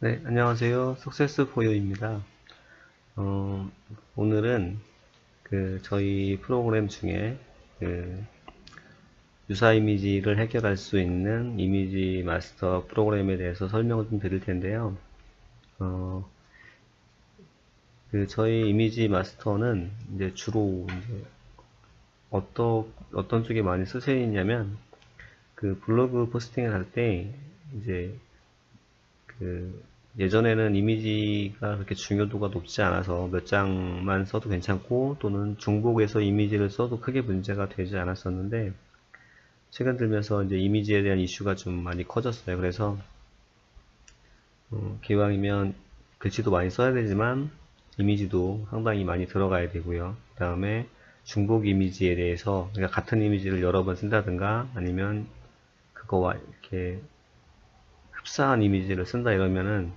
네, 안녕하세요. 석세스 포유입니다. 어, 오늘은 저희 프로그램 중에 그 유사 이미지를 해결할 수 있는 이미지 마스터 프로그램에 대해서 설명을 좀 드릴 텐데요. 어, 저희 이미지 마스터는 이제 주로 이제 어떤 쪽에 많이 쓰시냐면 블로그 포스팅을 할 때 이제 그 예전에는 이미지가 그렇게 중요도가 높지 않아서 몇 장만 써도 괜찮고 또는 중복해서 이미지를 써도 크게 문제가 되지 않았었는데 최근 들면서 이제 이미지에 대한 이슈가 좀 많이 커졌어요. 그래서 기왕이면 글씨도 많이 써야 되지만 이미지도 상당히 많이 들어가야 되고요. 그 다음에 중복 이미지에 대해서 그러니까 같은 이미지를 여러 번 쓴다든가 아니면 그거와 이렇게 흡사한 이미지를 쓴다 이러면은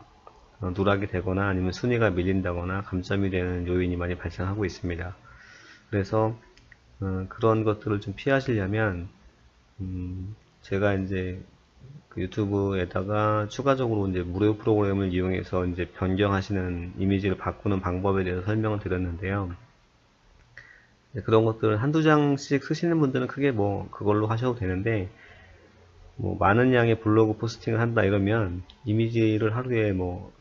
누락이 되거나 아니면 순위가 밀린다거나 감점이 되는 요인이 많이 발생하고 있습니다. 그래서 그런 것들을 좀 피하시려면 제가 이제 유튜브에다가 추가적으로 이제 무료 프로그램을 이용해서 이제 변경하시는 이미지를 바꾸는 방법에 대해서 설명을 드렸는데요. 그런 것들을 한두 장씩 쓰시는 분들은 크게 뭐 그걸로 하셔도 되는데 뭐 많은 양의 블로그 포스팅을 한다 이러면 이미지를 하루에 뭐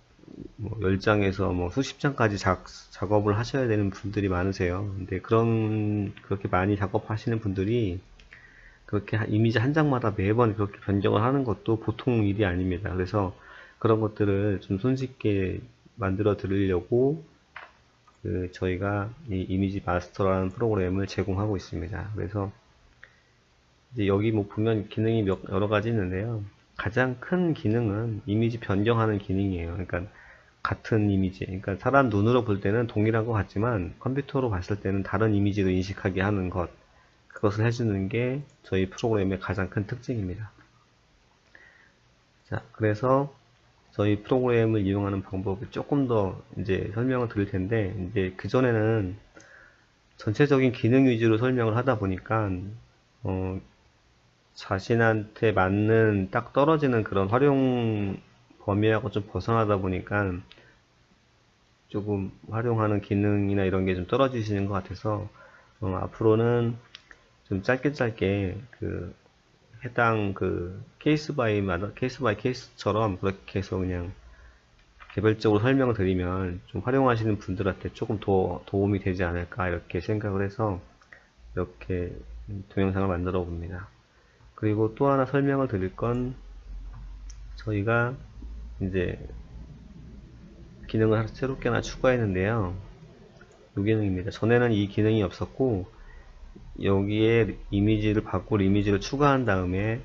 10장에서 뭐 수십 장까지 작업을 하셔야 되는 분들이 많으세요. 근데 그렇게 많이 작업하시는 분들이 그렇게 이미지 한 장마다 매번 그렇게 변경을 하는 것도 보통 일이 아닙니다. 그래서 그런 것들을 좀 손쉽게 만들어 드리려고 저희가 이 이미지 마스터라는 프로그램을 제공하고 있습니다. 그래서 이제 여기 뭐 보면 기능이 여러 가지 있는데요. 가장 큰 기능은 이미지 변경하는 기능이에요. 그러니까 같은 이미지, 그러니까 사람 눈으로 볼 때는 동일한 것 같지만 컴퓨터로 봤을 때는 다른 이미지를 인식하게 하는 것, 그것을 해주는 게 저희 프로그램의 가장 큰 특징입니다. 자, 그래서 저희 프로그램을 이용하는 방법을 조금 더 이제 설명을 드릴 텐데, 이제 그전에는 전체적인 기능 위주로 설명을 하다 보니까, 어, 자신한테 맞는 딱 떨어지는 그런 활용 범위하고 좀 벗어나다 보니까 조금 활용하는 기능이나 이런 게 좀 떨어지시는 것 같아서 앞으로는 좀 짧게 짧게 해당 케이스 바이 케이스처럼 그렇게 해서 그냥 개별적으로 설명을 드리면 좀 활용하시는 분들한테 조금 더 도움이 되지 않을까 이렇게 생각을 해서 이렇게 동영상을 만들어 봅니다. 그리고 또 하나 설명을 드릴 건 저희가 이제 기능을 새롭게 하나 추가했는데요. 이 기능입니다. 전에는 이 기능이 없었고 여기에 이미지를 바꿀 이미지를 추가한 다음에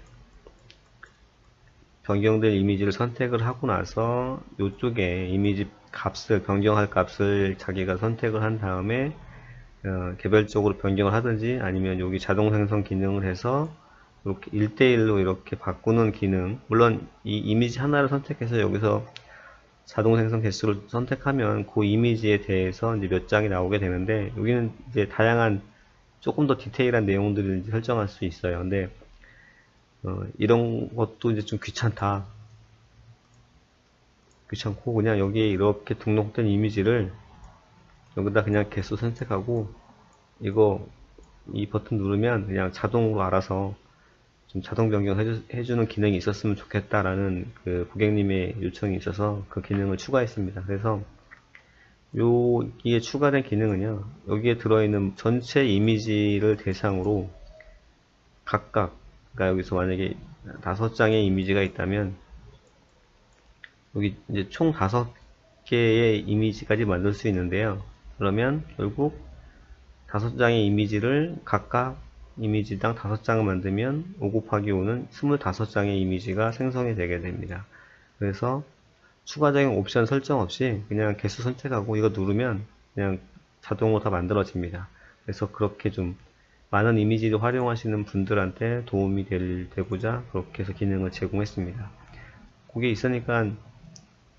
변경된 이미지를 선택을 하고 나서 이쪽에 이미지 값을 변경할 값을 자기가 선택을 한 다음에 개별적으로 변경을 하든지 아니면 여기 자동 생성 기능을 해서 이렇게 1대1로 이렇게 바꾸는 기능, 물론 이 이미지 하나를 선택해서 여기서 자동 생성 개수를 선택하면 그 이미지에 대해서 이제 몇 장이 나오게 되는데 여기는 이제 다양한 조금 더 디테일한 내용들을 이제 설정할 수 있어요. 근데 이런 것도 이제 좀 귀찮고 그냥 여기에 이렇게 등록된 이미지를 여기다 그냥 개수 선택하고 이거 이 버튼 누르면 그냥 자동으로 알아서 좀 자동 변경 해주는 기능이 있었으면 좋겠다라는 고객님의 요청이 있어서 그 기능을 추가했습니다. 그래서 여기에 추가된 기능은요, 여기에 들어있는 전체 이미지를 대상으로 각각, 그러니까 여기서 만약에 5장의 이미지가 있다면 여기 이제 총 5개의 이미지까지 만들 수 있는데요. 그러면 결국 5장의 이미지를 각각 이미지당 5장을 만들면 5 곱하기 5는 25장의 이미지가 생성이 되게 됩니다. 그래서 추가적인 옵션 설정 없이 그냥 개수 선택하고 이거 누르면 그냥 자동으로 다 만들어집니다. 그래서 그렇게 좀 많은 이미지를 활용하시는 분들한테 도움이 되고자 그렇게 해서 기능을 제공했습니다. 그게 있으니까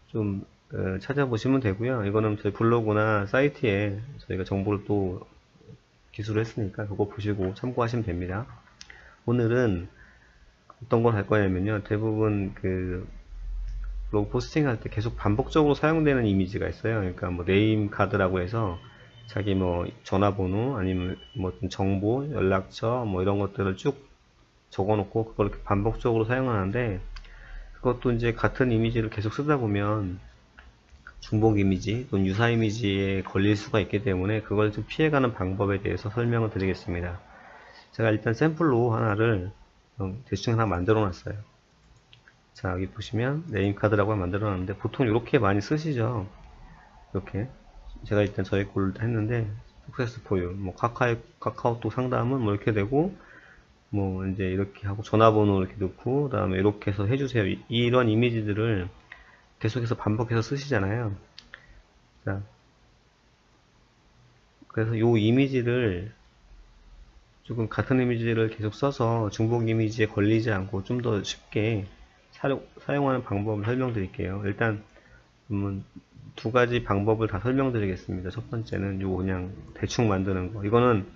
좀 찾아보시면 되고요. 이거는 저희 블로그나 사이트에 저희가 정보를 또 기술을 했으니까 그거 보시고 참고하시면 됩니다. 오늘은 어떤 걸 할 거냐면요. 대부분 블로그 포스팅 할 때 계속 반복적으로 사용되는 이미지가 있어요. 그러니까 뭐 네임 카드라고 해서 자기 뭐 전화번호 아니면 뭐 어떤 정보, 연락처 뭐 이런 것들을 쭉 적어놓고 그걸 이렇게 반복적으로 사용하는데, 그것도 이제 같은 이미지를 계속 쓰다 보면 중복 이미지 또는 유사 이미지에 걸릴 수가 있기 때문에 그걸 좀 피해가는 방법에 대해서 설명을 드리겠습니다. 제가 일단 샘플로 하나를 대충 하나 만들어 놨어요. 자, 여기 보시면 네임카드라고 만들어 놨는데 보통 이렇게 많이 쓰시죠. 이렇게 제가 일단 저희 걸 했는데 सक्세스 포유 뭐 카카오톡 상담은 뭐 이렇게 되고, 뭐 이제 이렇게 하고 전화번호 이렇게 넣고 그 다음에 이렇게 해서 해주세요. 이런 이미지들을 계속해서 반복해서 쓰시잖아요. 자, 그래서 요 이미지를 조금 같은 이미지를 계속 써서 중복 이미지에 걸리지 않고 좀 더 쉽게 사용하는 방법을 설명드릴게요. 일단 두 가지 방법을 다 설명드리겠습니다. 첫 번째는 요 그냥 대충 만드는 거. 이거는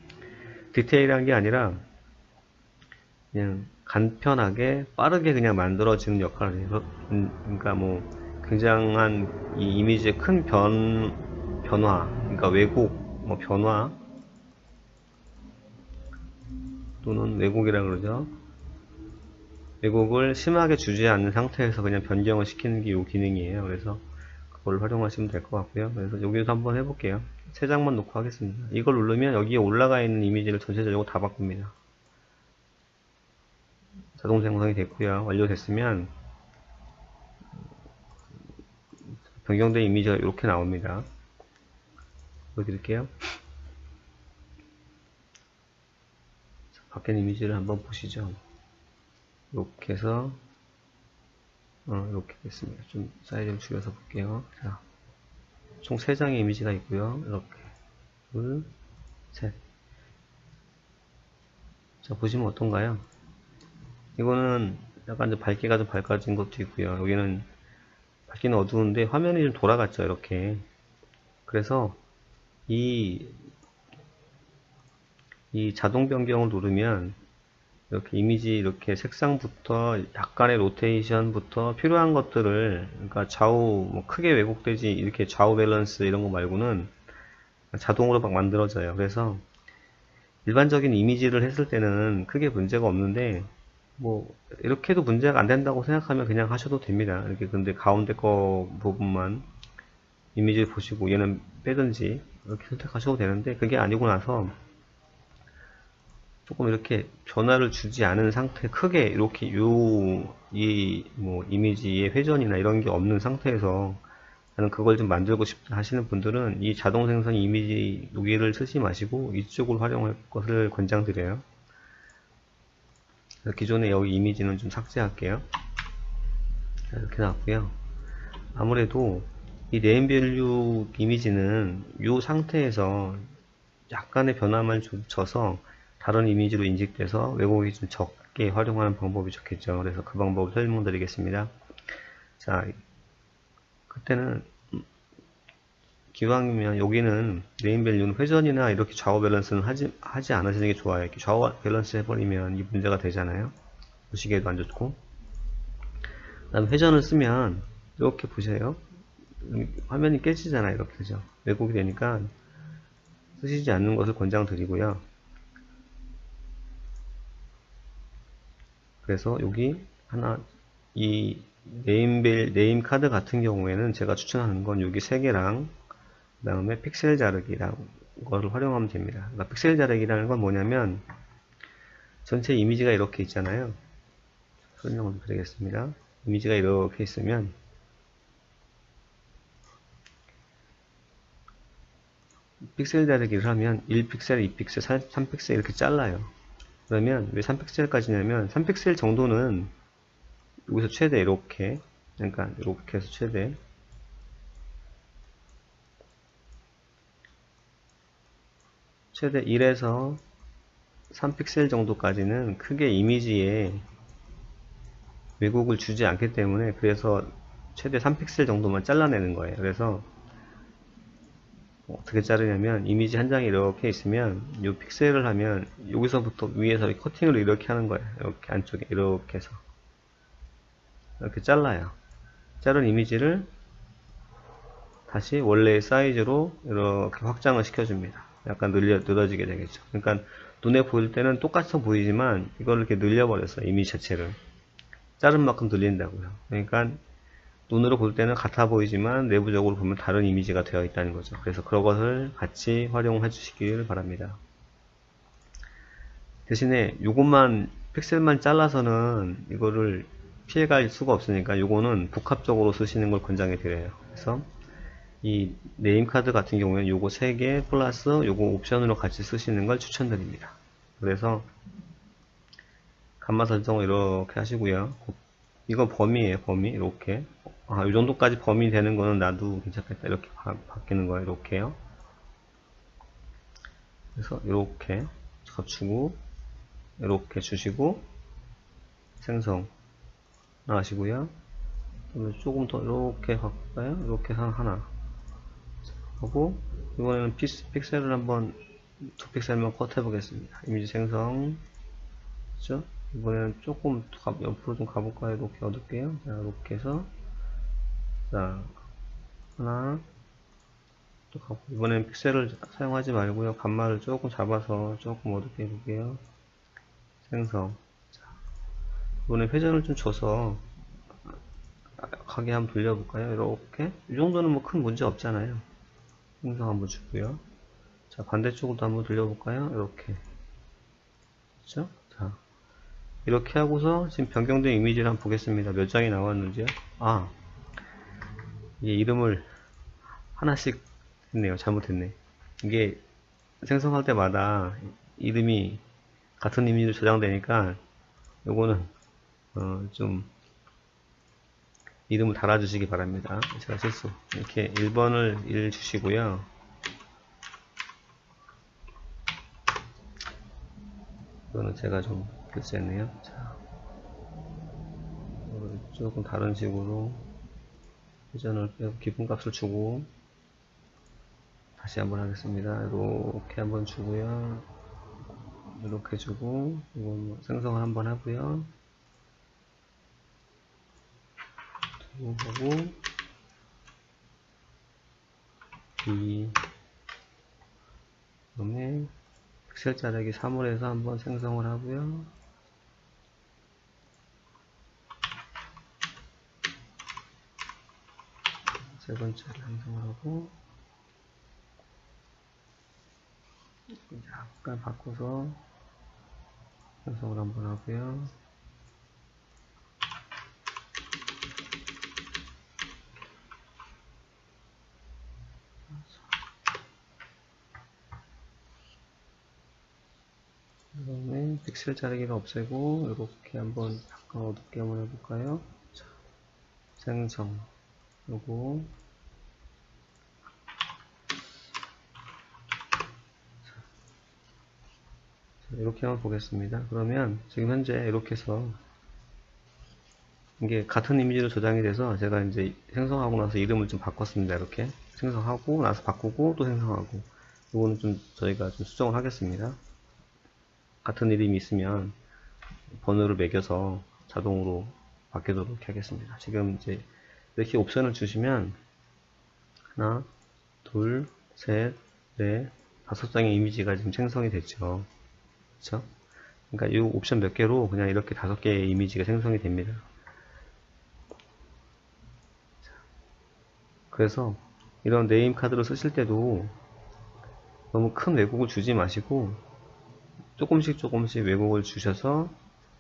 디테일한 게 아니라 그냥 간편하게 빠르게 그냥 만들어지는 역할을 해요. 그러니까 뭐 굉장한 이 이미지의 큰 변화, 그러니까 왜곡, 뭐 변화 또는 왜곡이라 그러죠. 왜곡을 심하게 주지 않는 상태에서 그냥 변경을 시키는 게 이 기능이에요. 그래서 그걸 활용하시면 될 것 같고요. 그래서 여기서 한번 해볼게요. 세 장만 놓고 하겠습니다. 이걸 누르면 여기에 올라가 있는 이미지를 전체적으로 다 바꿉니다. 자동 생성이 됐고요. 완료됐으면 변경된 이미지가 이렇게 나옵니다. 보여드릴게요. 바뀐 이미지를 한번 보시죠. 이렇게 해서 이렇게 됐습니다. 좀 사이즈를 줄여서 볼게요. 자, 총 3장의 이미지가 있고요. 이렇게 둘, 셋. 자, 보시면 어떤가요? 이거는 약간 좀 밝기가 좀 밝아진 것도 있고요. 여기는 밝기는 어두운데 화면이 좀 돌아갔죠. 이렇게. 그래서 이 자동 변경을 누르면 이렇게 이미지 이렇게 색상부터 약간의 로테이션부터 필요한 것들을, 그러니까 좌우 뭐 크게 왜곡되지 이렇게 좌우 밸런스 이런 거 말고는 자동으로 막 만들어져요. 그래서 일반적인 이미지를 했을 때는 크게 문제가 없는데, 뭐 이렇게 해도 문제가 안 된다고 생각하면 그냥 하셔도 됩니다. 이렇게. 근데 가운데 거 부분만 이미지를 보시고 얘는 빼든지 이렇게 선택하셔도 되는데, 그게 아니고 나서 조금 이렇게 변화를 주지 않은 상태, 크게 이렇게 이 뭐 이미지의 회전이나 이런 게 없는 상태에서 나는 그걸 좀 만들고 싶다 하시는 분들은 이 자동 생성 이미지 여기를 쓰지 마시고 이쪽을 활용할 것을 권장드려요. 기존에 여기 이미지는 좀 삭제할게요. 이렇게 나왔고요. 아무래도 이 네임밸류 이미지는 이 상태에서 약간의 변화만 줘서 다른 이미지로 인식돼서 왜곡이 좀 적게 활용하는 방법이 좋겠죠. 그래서 그 방법을 설명드리겠습니다. 자, 그때는 기왕이면 여기는 네임밸류는 회전이나 이렇게 좌우 밸런스는 하지 않으시는 게 좋아요. 이렇게 좌우 밸런스 해버리면 이 문제가 되잖아요. 보시기에도 안 좋고. 그 다음 회전을 쓰면 이렇게 보세요. 화면이 깨지잖아요. 이렇게 되죠. 왜곡이 되니까 쓰시지 않는 것을 권장드리고요. 그래서 여기 하나, 이 네임 카드 같은 경우에는 제가 추천하는 건 여기 3개랑 그 다음에 픽셀 자르기라고 거를 활용하면 됩니다. 그러니까 픽셀 자르기라는 건 뭐냐면 전체 이미지가 이렇게 있잖아요. 설명을 드리겠습니다. 이미지가 이렇게 있으면 픽셀 자르기를 하면 1픽셀, 2픽셀, 3픽셀 이렇게 잘라요. 그러면 왜 3픽셀까지냐면 3픽셀 정도는 여기서 최대 이렇게, 그러니까 이렇게 해서 최대 1에서 3픽셀 정도까지는 크게 이미지에 왜곡을 주지 않기 때문에, 그래서 최대 3픽셀 정도만 잘라내는 거예요. 그래서 어떻게 자르냐면 이미지 한 장이 이렇게 있으면 이 픽셀을 하면 여기서부터 위에서 커팅을 이렇게 하는 거예요. 이렇게 안쪽에 이렇게 해서 이렇게 잘라요. 자른 이미지를 다시 원래의 사이즈로 이렇게 확장을 시켜줍니다. 약간 늘어지게 되겠죠. 그러니까 눈에 보일 때는 똑같아 보이지만 이걸 이렇게 늘려버렸어요. 이미지 자체를. 자른 만큼 늘린다고요. 그러니까 눈으로 볼 때는 같아 보이지만 내부적으로 보면 다른 이미지가 되어 있다는 거죠. 그래서 그런 것을 같이 활용해 주시길 바랍니다. 대신에 요것만 픽셀만 잘라서는 이거를 피해갈 수가 없으니까 요거는 복합적으로 쓰시는 걸 권장해 드려요. 그래서 이 네임카드 같은 경우에는 요거 3개 플러스 요거 옵션으로 같이 쓰시는 걸 추천드립니다. 그래서 감마 설정을 이렇게 하시고요. 이건 범위에요. 범위 이렇게 이 정도까지 범위 되는 거는 나도 괜찮겠다. 이렇게 바뀌는 거예요. 이렇게요. 그래서 이렇게 갖추고 이렇게 주시고 생성 하시고요. 조금 더 이렇게 바꿀까요? 이렇게 하나 하고 이번에는 픽셀을 한번 2픽셀만 컷 해보겠습니다. 이미지 생성 그렇죠? 이번에는 조금 옆으로 좀 가볼까요? 이렇게 얻을게요. 자, 이렇게 해서 자 하나 또 가고 이번에는 픽셀을 사용하지 말고요. 감마를 조금 잡아서 조금 어둡게 해볼게요. 생성 자, 이번에 회전을 좀 줘서 가게 한번 돌려볼까요? 이렇게 이 정도는 뭐 큰 문제 없잖아요. 생성 한번 주고요. 자 반대쪽으로도 한번 돌려볼까요? 이렇게 그렇죠? 자 이렇게 하고서 지금 변경된 이미지를 한번 보겠습니다. 몇 장이 나왔는지요? 이게 이름을 하나씩 했네요. 잘못했네. 이게 생성할 때마다 이름이 같은 이미지로 저장되니까 요거는 좀 이름을 달아주시기 바랍니다. 제가 실수 이렇게 1번을 1 주시고요. 이거는 제가 좀 실수했네요. 자, 조금 다른 식으로 회전을 빼고 기본값을 주고 다시 한번 하겠습니다. 이렇게 한번 주고요. 이렇게 주고 이건 생성을 한번 하고요. 하고 이 다음에 픽셀 자르기 3을 해서 한번 생성을 하고요. 세 번째를 생성을 하고 약간 바꿔서 생성을 한번 하고요. 그 다음에 픽셀 자르기를 없애고 이렇게 한번 약간 어둡게 한번 해볼까요? 자, 생성 요거 이렇게 한번 보겠습니다. 그러면 지금 현재 이렇게 해서 이게 같은 이미지로 저장이 돼서 제가 이제 생성하고 나서 이름을 좀 바꿨습니다. 이렇게 생성하고 나서 바꾸고 또 생성하고 이거는 좀 저희가 좀 수정을 하겠습니다. 같은 이름이 있으면 번호를 매겨서 자동으로 바뀌도록 하겠습니다. 지금 이제 이렇게 옵션을 주시면 하나, 둘, 셋, 넷, 5장의 이미지가 지금 생성이 됐죠. 그쵸? 그러니까 이 옵션 몇 개로 그냥 이렇게 5개의 이미지가 생성이 됩니다. 그래서 이런 네임 카드를 쓰실 때도 너무 큰 왜곡을 주지 마시고 조금씩 왜곡을 주셔서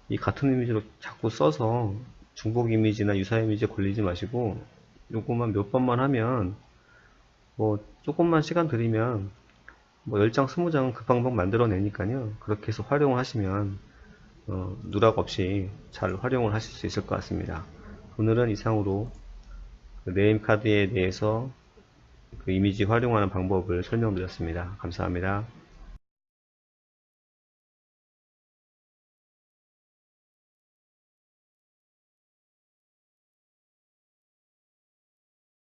이 같은 이미지로 자꾸 써서 중복 이미지나 유사 이미지에 걸리지 마시고 요거만 몇 번만 하면 뭐 조금만 시간 들이면 뭐 10장 20장은 그 방법 만들어내니까요. 그렇게 해서 활용을 하시면 누락 없이 잘 활용을 하실 수 있을 것 같습니다. 오늘은 이상으로 네임 카드에 대해서 그 이미지 활용하는 방법을 설명드렸습니다. 감사합니다.